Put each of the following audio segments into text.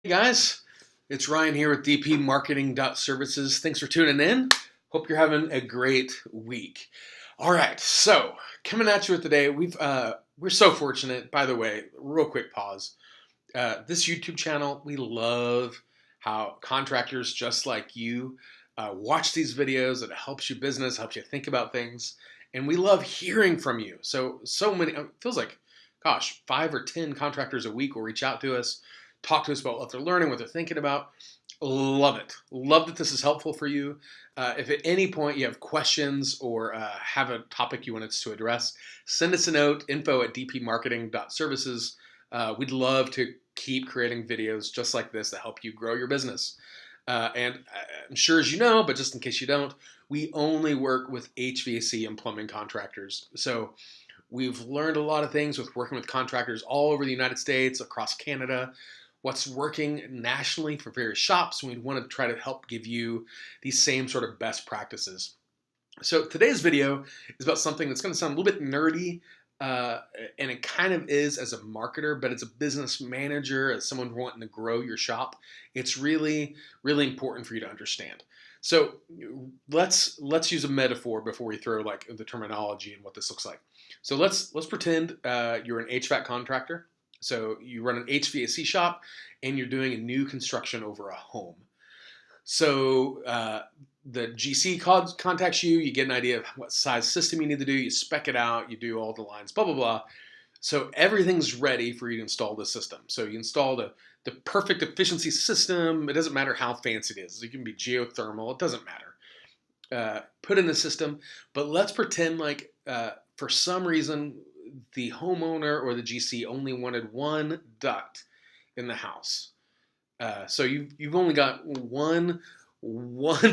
Hey guys, it's Ryan here with DP Marketing Services. Thanks for tuning in. Hope you're having a great week. All right, so coming at you with today, we're so fortunate. By the way, real quick pause. This YouTube channel, we love how contractors just like you watch these videos. It helps you business, helps you think about things, and we love hearing from you. So many. It feels like, gosh, 5 or 10 contractors a week will reach out to us, talk to us about what they're learning, what they're thinking about. Love it. Love that this is helpful for you. If at any point you have questions or have a topic you want us to address, send us a note, info@dpmarketing.services. We'd love to keep creating videos just like this that help you grow your business. And I'm sure as you know, but just in case you don't, we only work with HVAC and plumbing contractors. So we've learned a lot of things with working with contractors all over the United States, across Canada, what's working nationally for various shops. We want to try to help give you these same sort of best practices. So today's video is about something that's going to sound a little bit nerdy, and it kind of is as a marketer, but as a business manager, as someone wanting to grow your shop, it's really, really important for you to understand. So let's use a metaphor before we throw like the terminology and what this looks like. So let's pretend you're an HVAC contractor. So you run an HVAC shop and you're doing a new construction over a home. So the GC contacts you, you get an idea of what size system you need to do, you spec it out, you do all the lines, blah, blah, blah. So everything's ready for you to install the system. So you install the perfect efficiency system. It doesn't matter how fancy it is. It can be geothermal. It doesn't matter. Put in the system. But let's pretend like for some reason the homeowner or the GC only wanted one duct in the house. So you've only got one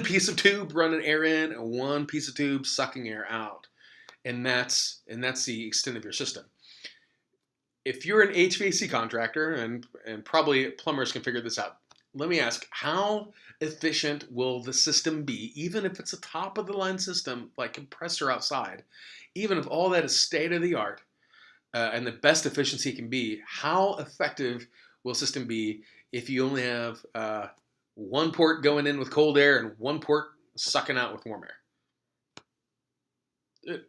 piece of tube running air in and one piece of tube sucking air out, and that's the extent of your system. If you're an HVAC contractor, and probably plumbers can figure this out, let me ask, how efficient will the system be, even if it's a top of the line system like compressor outside, even if all that is state of the art and the best efficiency it can be? How effective will a system be if you only have one port going in with cold air and one port sucking out with warm air?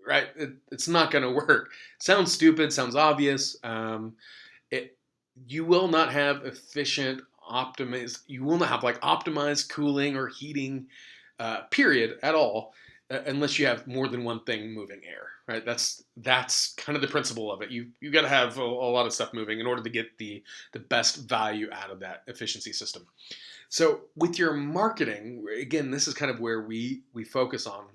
Right? It's not going to work. Sounds stupid, sounds obvious. You will not have efficient, optimized, you will not have like optimized cooling or heating, period, at all, unless you have more than one thing moving air, right? That's kind of the principle of it. You got to have a lot of stuff moving in order to get the best value out of that efficiency system. So with your marketing, again, this is kind of where we focus on.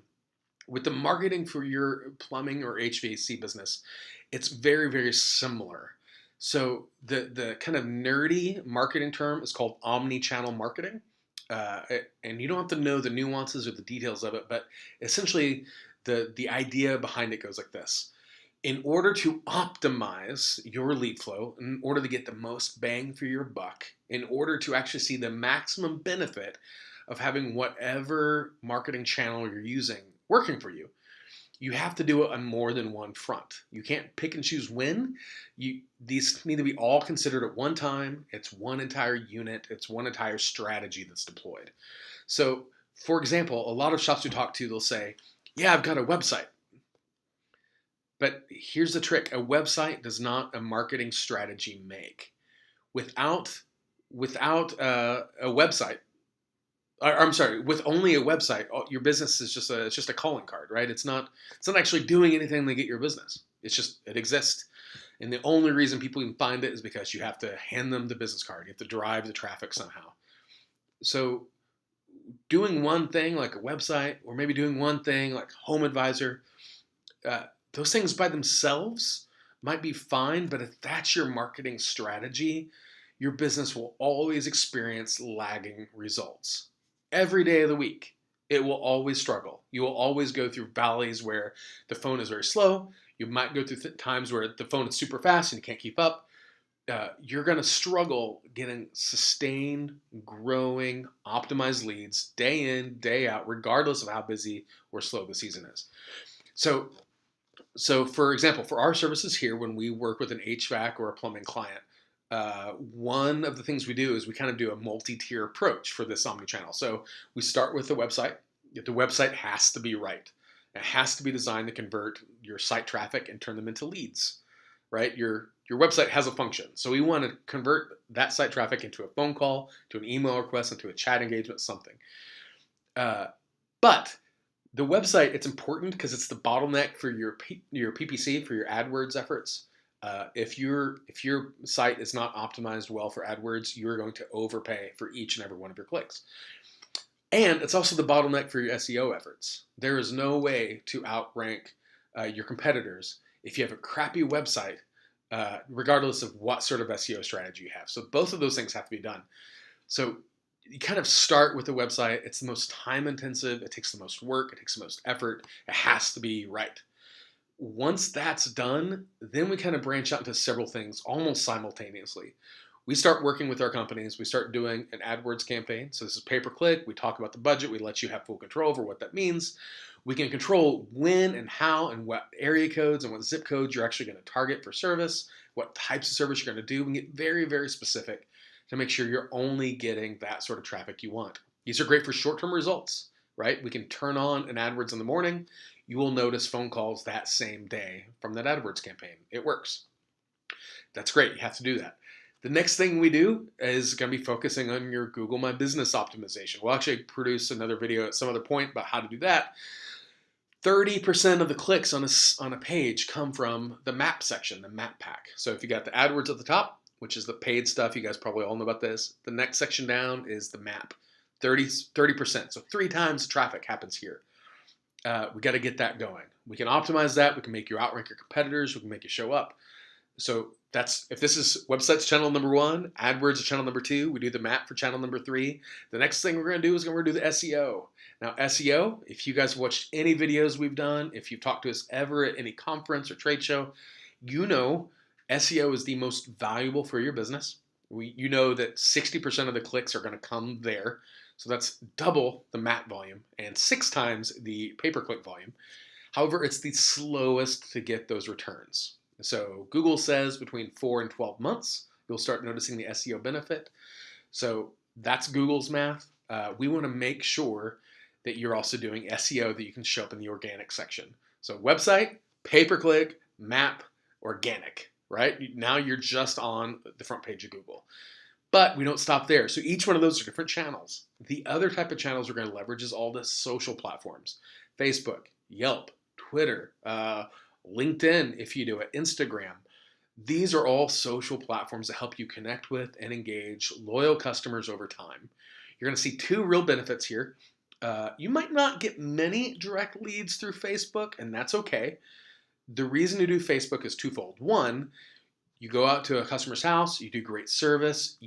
With the marketing for your plumbing or HVAC business, it's very, very similar. So the kind of nerdy marketing term is called omnichannel marketing. And you don't have to know the nuances or the details of it, but essentially the idea behind it goes like this. In order to optimize your lead flow, in order to get the most bang for your buck, in order to actually see the maximum benefit of having whatever marketing channel you're using working for you, you have to do it on more than one front. You can't pick and choose when. These need to be all considered at one time. It's one entire unit. It's one entire strategy that's deployed. So, for example, a lot of shops we talk to, they'll say, yeah, I've got a website. But here's the trick. A website does not a marketing strategy make. Without a website, I'm sorry, with only a website, your business is just a calling card, right? It's not actually doing anything to get your business. It exists. And the only reason people can find it is because you have to hand them the business card. You have to drive the traffic somehow. So doing one thing like a website, or maybe doing one thing like Home Advisor, those things by themselves might be fine, but if that's your marketing strategy, your business will always experience lagging results. Every day of the week, it will always struggle. You will always go through valleys where the phone is very slow. You might go through times where the phone is super fast and you can't keep up. You're going to struggle getting sustained, growing, optimized leads day in, day out, regardless of how busy or slow the season is. So for example, for our services here, when we work with an HVAC or a plumbing client, one of the things we do is we kind of do a multi-tier approach for this omnichannel. So we start with the website. The website has to be right. It has to be designed to convert your site traffic and turn them into leads, right? Your website has a function. So we want to convert that site traffic into a phone call, to an email request, into a chat engagement, something. But the website, it's important because it's the bottleneck for your PPC, for your AdWords efforts. If your site is not optimized well for AdWords, you're going to overpay for each and every one of your clicks. And it's also the bottleneck for your SEO efforts. There is no way to outrank your competitors if you have a crappy website, regardless of what sort of SEO strategy you have. So both of those things have to be done. So you kind of start with the website. It's the most time intensive. It takes the most work. It takes the most effort. It has to be right. Once that's done, then we kind of branch out into several things almost simultaneously. We start working with our companies. We start doing an AdWords campaign. So this is pay-per-click. We talk about the budget. We let you have full control over what that means. We can control when and how and what area codes and what zip codes you're actually going to target for service, what types of service you're going to do. We can get very, very specific to make sure you're only getting that sort of traffic you want. These are great for short-term results, right? We can turn on an AdWords in the morning. You will notice phone calls that same day from that AdWords campaign. It works. That's great. You have to do that. The next thing we do is going to be focusing on your Google My Business optimization. We'll actually produce another video at some other point about how to do that. 30% of the clicks on a page come from the map section, the map pack. So if you got the AdWords at the top, which is the paid stuff, you guys probably all know about this. The next section down is the map, 30%. So 3 times the traffic happens here. We got to get that going. We can optimize that. We can make you outrank your competitors. We can make you show up. So that's, if this is websites channel number 1, AdWords is channel number 2, we do the map for channel number 3. The next thing we're going to do is we're going to do the SEO. Now SEO, if you guys have watched any videos we've done, if you've talked to us ever at any conference or trade show, you know SEO is the most valuable for your business. You know that 60% of the clicks are going to come there. So that's double the map volume and 6 times the pay-per-click volume. However, it's the slowest to get those returns. So Google says between 4 and 12 months, you'll start noticing the SEO benefit. So that's Google's math. We want to make sure that you're also doing SEO that you can show up in the organic section. So website, pay-per-click, map, organic, right? Now you're just on the front page of Google. But we don't stop there. So each one of those are different channels. The other type of channels we're going to leverage is all the social platforms. Facebook, Yelp, Twitter, LinkedIn, if you do it, Instagram. These are all social platforms that help you connect with and engage loyal customers over time. You're going to see 2 real benefits here. You might not get many direct leads through Facebook, and that's okay. The reason to do Facebook is twofold. One, you go out to a customer's house, you do great service,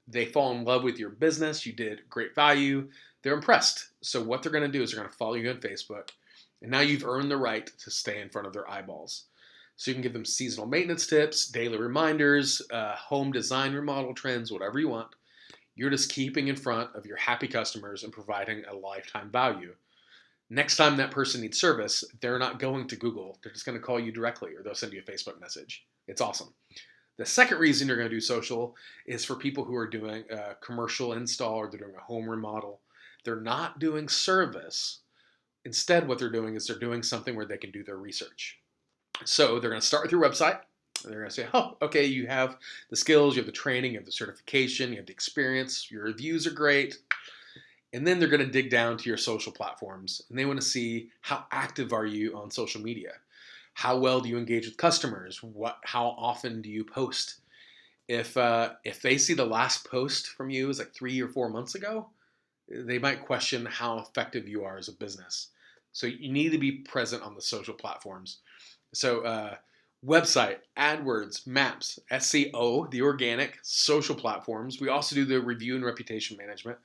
they fall in love with your business, you did great value, they're impressed. So what they're going to do is they're going to follow you on Facebook, and now you've earned the right to stay in front of their eyeballs. So you can give them seasonal maintenance tips, daily reminders, home design remodel trends, whatever you want. You're just keeping in front of your happy customers and providing a lifetime value. Next time that person needs service, they're not going to Google. They're just going to call you directly, or they'll send you a Facebook message. It's awesome. The second reason you're going to do social is for people who are doing a commercial install or they're doing a home remodel. They're not doing service. Instead, what they're doing is they're doing something where they can do their research. So they're going to start with your website. They're going to say, oh, okay, you have the skills, you have the training, you have the certification, you have the experience, your reviews are great. And then they're going to dig down to your social platforms, and they want to see how active are you on social media? How well do you engage with customers? How often do you post? If they see the last post from you is like 3 or 4 months ago, they might question how effective you are as a business. So you need to be present on the social platforms. So website, AdWords, maps, SEO, the organic, social platforms. We also do the review and reputation management,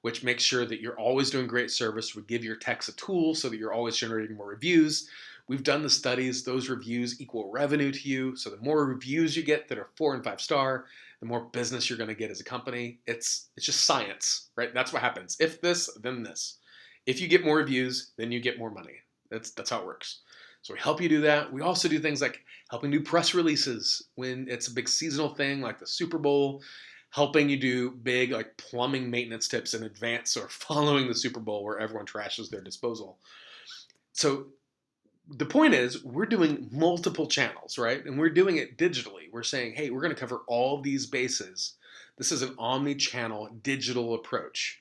which makes sure that you're always doing great service. We give your techs a tool so that you're always generating more reviews. We've done the studies. Those reviews equal revenue to you. So the more reviews you get that are 4 and 5 star, the more business you're going to get as a company. It's just science, right? That's what happens. If this, then this. If you get more reviews, then you get more money. That's how it works. So we help you do that. We also do things like helping do press releases when it's a big seasonal thing like the Super Bowl, helping you do big like plumbing maintenance tips in advance or following the Super Bowl where everyone trashes their disposal. So the point is we're doing multiple channels, right? And we're doing it digitally. We're saying, hey, we're going to cover all these bases. This is an omni-channel digital approach.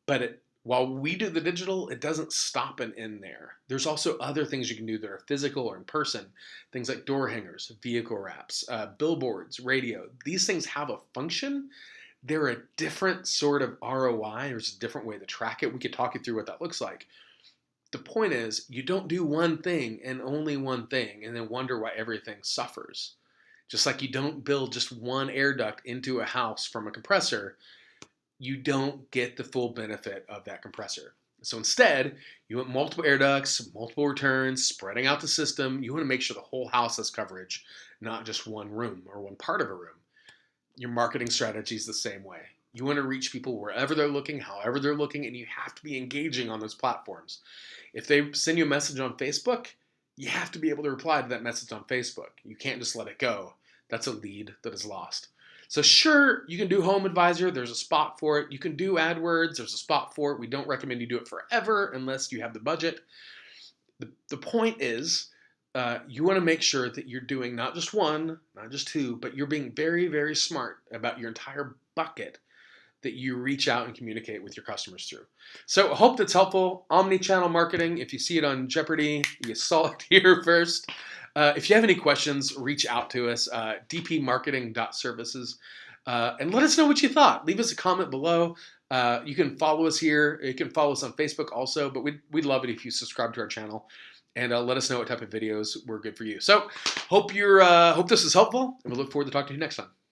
But while we do the digital, it doesn't stop and end there. There's also other things you can do that are physical or in person. Things like door hangers, vehicle wraps, billboards, radio. These things have a function. They're a different sort of ROI. There's a different way to track it. We could talk you through what that looks like. The point is, you don't do one thing and only one thing and then wonder why everything suffers. Just like you don't build just one air duct into a house from a compressor, you don't get the full benefit of that compressor. So instead, you want multiple air ducts, multiple returns, spreading out the system. You want to make sure the whole house has coverage, not just one room or one part of a room. Your marketing strategy is the same way. You want to reach people wherever they're looking, however they're looking, and you have to be engaging on those platforms. If they send you a message on Facebook, you have to be able to reply to that message on Facebook. You can't just let it go. That's a lead that is lost. So sure, you can do Home Advisor. There's a spot for it. You can do AdWords. There's a spot for it. We don't recommend you do it forever unless you have the budget. The point is, you want to make sure that you're doing not just one, not just two, but you're being very, very smart about your entire bucket that you reach out and communicate with your customers through. So I hope that's helpful. Omni-channel marketing, if you see it on Jeopardy, you saw it here first. If you have any questions, reach out to us, dpmarketing.services, and let us know what you thought. Leave us a comment below. You can follow us here. You can follow us on Facebook also, but we'd love it if you subscribe to our channel and let us know what type of videos were good for you. So hope this is helpful, and we look forward to talking to you next time.